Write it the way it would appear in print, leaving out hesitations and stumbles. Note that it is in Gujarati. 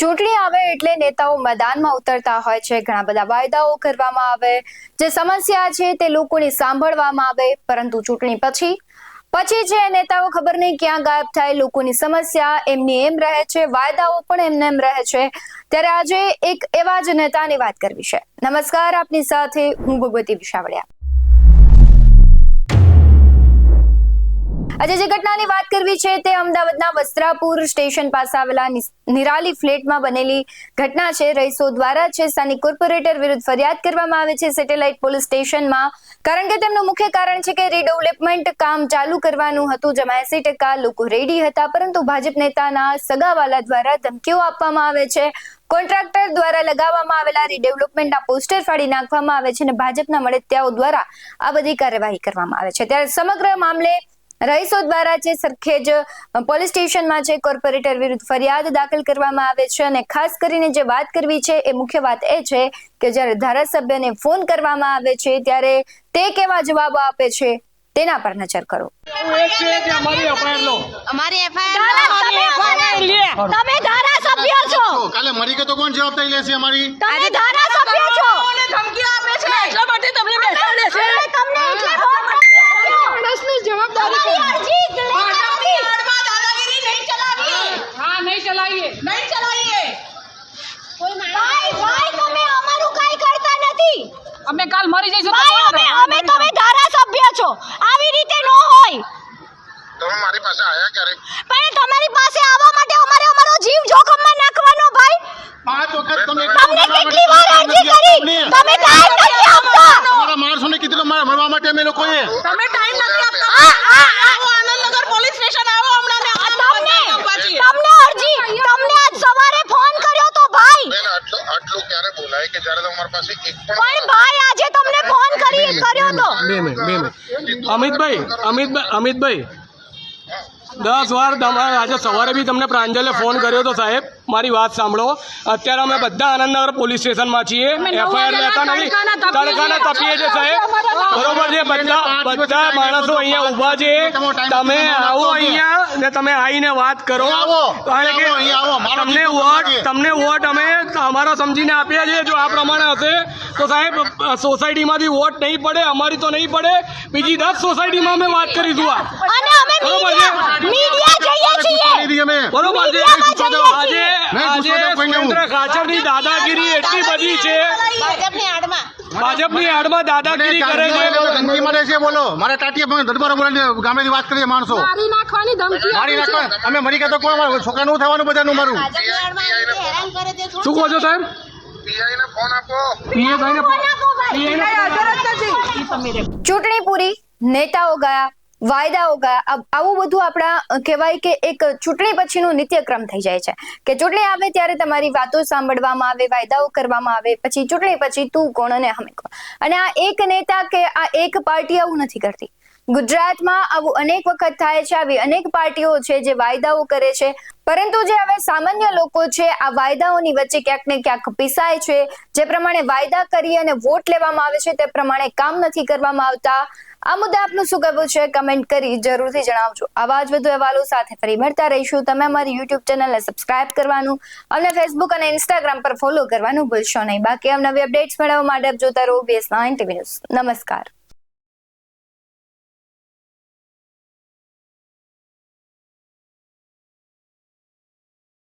ચૂંટણી આવે એટલે નેતાઓ મેદાનમાં ઉતરતા હોય છે, ઘણા બધા વાયદાઓ કરવામાં આવે, જે સમસ્યા છે તે લોકોની સાંભળવામાં આવે, પરંતુ ચૂંટણી પછી છે નેતાઓ ખબર નહીં ક્યાં ગાયબ થાય, લોકોની સમસ્યા એમની એમ રહે છે, વાયદાઓ પણ એમને એમ રહે છે। ત્યારે આજે એક એવા જ નેતાની વાત કરવી છે। નમસ્કાર, આપની સાથે હું ભગવતી વિશાવડિયા। આજે જે ઘટનાની વાત કરવી છે તે અમદાવાદના વસ્ત્રાપુર સ્ટેશન પાસે આવેલા નિરાલી ફ્લેટમાં બનેલી ઘટના છે। રહીશો દ્વારા છે સ્થાનિક કોર્પોરેટર વિરુદ્ધ ફરિયાદ કરવામાં આવે છે સેટેલાઇટ પોલીસ સ્ટેશનમાં, કારણ કે તેમનું મુખ્ય કારણ છે કે રીડેવલપમેન્ટ કામ ચાલુ કરવાનું હતું, જેમાં 80% લોકો રેડી હતા, પરંતુ ભાજપ નેતાના સગાવાલા દ્વારા ધમકીઓ આપવામાં આવે છે। કોન્ટ્રાક્ટર દ્વારા લગાવવામાં આવેલા રીડેવલપમેન્ટના પોસ્ટર ફાડી નાખવામાં આવે છે અને ભાજપના મળતિયાઓ દ્વારા આ બધી કાર્યવાહી કરવામાં આવે છે। ત્યારે સમગ્ર મામલે રહીશો દ્વારા જે સરખેજ પોલીસ સ્ટેશનમાં છે કોર્પોરેટર વિરુદ્ધ ફરિયાદ દાખલ કરવામાં આવે છે અને ખાસ કરીને જે વાત કરવી છે એ મુખ્ય વાત એ છે કે જ્યારે ધારાસભ્યને ફોન કરવામાં આવે છે ત્યારે તે કેવા જવાબો આપે છે તેના પર નજર કરો। તમે ધારાસભ્ય છો, કાલે મરી ગયો તો કોણ જવાબદારી લેશે? અમારી તમે ધારાસભ્ય છો, ધમકી આપે છે એટલા માટે તમને બેસાડે છે। તમને એટલે માણસની જવાબદારી દાદાગીરી નહીં ચલાવીએ। હા, નહીં ચલાવીએ। ભાઈ તમે અમારું કાઈ કરતા નથી। અમે કાલ મરી જઈશું ભાઈ અમે તમે ધારાસભ્ય છો, આવી રીતે ન હોય। તમે મારી પાસે આયા ક્યારે? પણ તમારી પાસે આવવા માટે અમારે અમારો જીવ જોખમમાં નાખવાનો ભાઈ। 5 વખત તમે તમને કેટલી વાર અરજી કરી, તમે ટાઈમ નથી આપતા। તમારા માણસોને કીધું મળવા માટે અમે લોકોએ તમે ટાઈમ નથી આપતા। આવો આનંદનગર પોલીસ સ્ટેશન આવો હમણાં ને તમને અરજી તમને આજ સવારે ફોન કર્યો તો ભાઈ। આટલું ક્યારે બોલાય કે જ્યારે તમારી પાસે એક પણ ભાઈ આજે તમને ફોન કર્યો તો અમિતભાઈ 10 વાર તમારે આજે સવારે બી તમને પ્રાંજલે ફોન કર્યો તો સાહેબ, મારી વાત સાંભળો। અત્યારે અમે બધા આનંદનગર પોલીસ સ્ટેશનમાં છીએ, એફઆઈઆર લેતા નથી, તડકાના તપીએ છે સાહેબ, બરોબર છે। બધા માણસો અહીંયા ઊભા છે, તમે આવો અહીંયા ને તમે આવીને વાત કરો, કારણ કે તમને વોટ અમે અમારા સમજીને આપ્યા છે। જો આ પ્રમાણે હશે તો સાહેબ સોસાયટીમાંથી વોટ નહીં પડે, અમારી તો નહીં પડે, બીજી 10 સોસાયટીમાં અમે વાત કરીશું। અને અમે મીડિયા જઈએ છીએ, બરોબર છે। આજે સુરેન્દ્ર ખાચરની દાદાગીરી એટલી બધી છે, ભાજપની આડમાં દાદાગીરી કરે છે, ધમકી મળે છે। બોલો, મારે ટાટીએ દરબારો બોલાવીને ગામડેની વાત કરીએ માણસો મારી નાખવાની ધમકી મારી નાખવા અમે મરી ગયા તો કોણ છોકરાનું થવાનું બધાનું મારું। શું કહો છો સાહેબ? પીઆઈને ફોન આપો। ચૂંટણી પૂરી, નેતાઓ ગયા, વાયદાઓ ગયા, આવું બધું આપણા કહેવાય કે એક ચૂંટણી પછીનું નિત્યક્રમ થઈ જાય છે કે ચૂંટણી આવે ત્યારે તમારી વાતો સાંભળવામાં આવે, વાયદાઓ કરવામાં આવે, પછી ચૂંટણી પછી તું કોણ અને અમે કોણ। અને આ એક નેતા કે આ એક પાર્ટી આવું નથી કરતી। ગુજરાતમાં આવું અનેક વખત થાય છે, આવી અનેક પાર્ટીઓ છે જે વાયદાઓ કરે છે, પરંતુ જે હવે સામાન્ય લોકો છે આ વાયદાઓની વચ્ચે ક્યાંક ને ક્યાંક પીસાય છે। જે પ્રમાણે વાયદા કરી અને વોટ લેવામાં આવે છે તે પ્રમાણે કામ નથી કરવામાં આવતા। આ મુદ્દે આપનું શું કહેવું છે કમેન્ટ કરી જરૂરથી જણાવજો। આવા જ વધુ અહેવાલો સાથે ફરી મળતા રહીશું। તમે અમારી યુટ્યુબ ચેનલને સબસ્ક્રાઇબ કરવાનું, અમને ફેસબુક અને ઇન્સ્ટાગ્રામ પર ફોલો કરવાનું ભૂલશો નહીં। બાકી નવી અપડેટ્સ મેળવવા માટે આપ જોતા રહો BS9 TV ન્યૂઝ। નમસ્કાર।